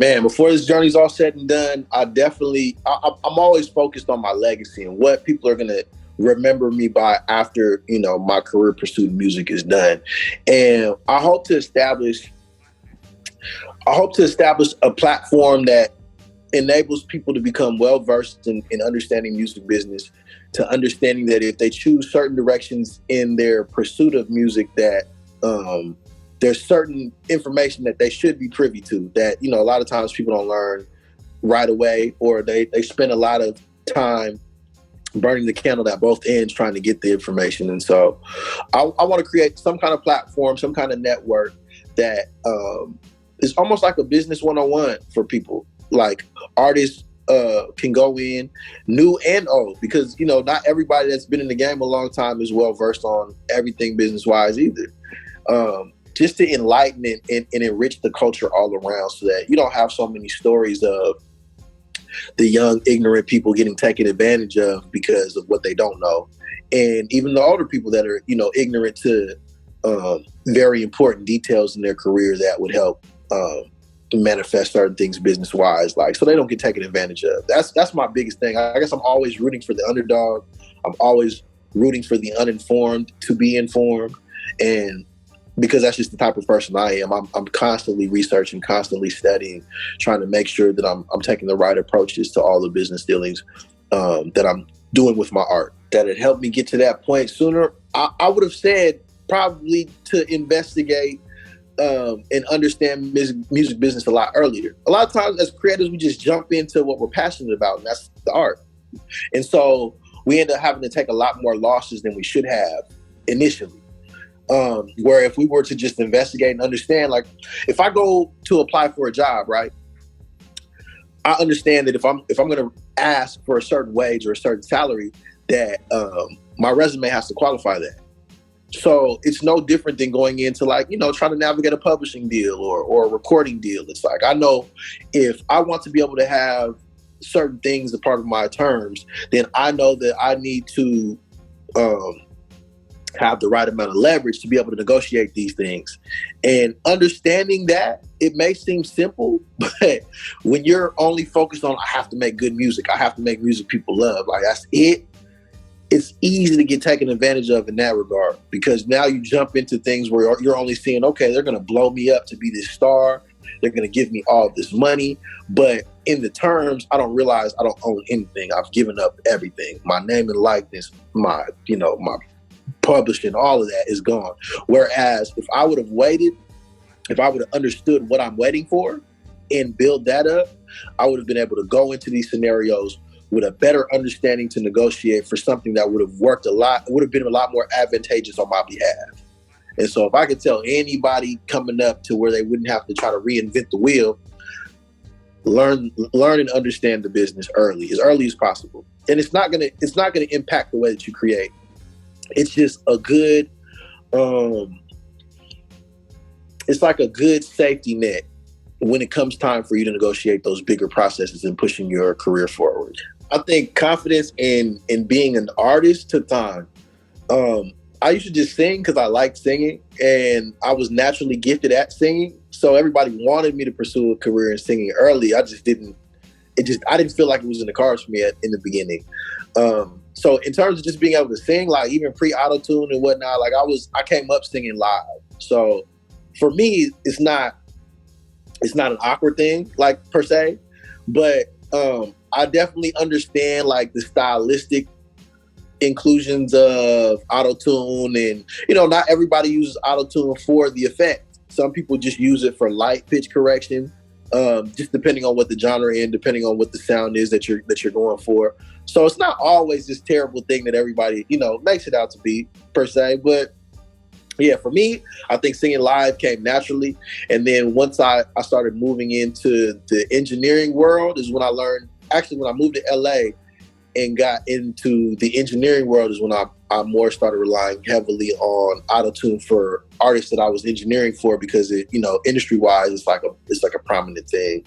Man, before this journey's all said and done, I'm always focused on my legacy and what people are gonna remember me by after, my career pursuit of music is done. And I hope to establish a platform that enables people to become well-versed in understanding music business, to understanding that if they choose certain directions in their pursuit of music, that there's certain information that they should be privy to that, a lot of times people don't learn right away, or they spend a lot of time burning the candle at both ends trying to get the information. And so I want to create some kind of platform, some kind of network that is almost like a business 101 for people. Like artists can go in, new and old, because, not everybody that's been in the game a long time is well versed on everything business-wise either. Just to enlighten and enrich the culture all around, so that you don't have so many stories of the young, ignorant people getting taken advantage of because of what they don't know. And even the older people that are, ignorant to very important details in their career that would help manifest certain things business-wise, so they don't get taken advantage of. That's my biggest thing. I guess I'm always rooting for the underdog. I'm always rooting for the uninformed to be informed. And because that's just the type of person I am. I'm constantly researching, constantly studying, trying to make sure that I'm taking the right approaches to all the business dealings that I'm doing with my art. That it helped me get to that point sooner. I would have said probably to investigate and understand music business a lot earlier. A lot of times as creators, we just jump into what we're passionate about, and that's the art. And so we end up having to take a lot more losses than we should have initially. Where if we were to just investigate and understand, like if I go to apply for a job, right, I understand that if I'm going to ask for a certain wage or a certain salary, that my resume has to qualify that. So it's no different than going into trying to navigate a publishing deal or a recording deal. It's like, I know if I want to be able to have certain things as part of my terms, then I know that I need to have the right amount of leverage to be able to negotiate these things. And understanding that, it may seem simple, but when you're only focused on, I have to make good music, I have to make music people love, that's it, it's easy to get taken advantage of in that regard, because now you jump into things where you're only seeing, okay, they're going to blow me up to be this star, they're going to give me all this money, but in the terms, I don't realize I don't own anything. I've given up everything. My name and likeness, my publishing, all of that is gone. Whereas if I would have waited, if I would have understood what I'm waiting for and build that up, I would have been able to go into these scenarios with a better understanding to negotiate for something that would have worked would have been a lot more advantageous on my behalf. And so if I could tell anybody coming up to where they wouldn't have to try to reinvent the wheel, learn and understand the business early as possible. And it's not gonna impact the way that you create. It's just a good, it's like a good safety net when it comes time for you to negotiate those bigger processes and pushing your career forward. I think confidence in being an artist took time. I used to just sing because I liked singing, and I was naturally gifted at singing. So everybody wanted me to pursue a career in singing early. I didn't feel like it was in the cards for me in the beginning. So in terms of just being able to sing, even pre-auto-tune and whatnot, I came up singing live. So for me, it's not an awkward thing, per se, but I definitely understand the stylistic inclusions of auto-tune, and not everybody uses auto-tune for the effect. Some people just use it for light pitch correction, just depending on what the genre and depending on what the sound is that you're going for. So it's not always this terrible thing that everybody makes it out to be, per se. But yeah, for me, I think singing live came naturally. And then once I started moving into the engineering world is when I learned, actually when I moved to LA and got into the engineering world is when I more started relying heavily on auto-tune for artists that I was engineering for, because it, industry-wise, it's like a prominent thing.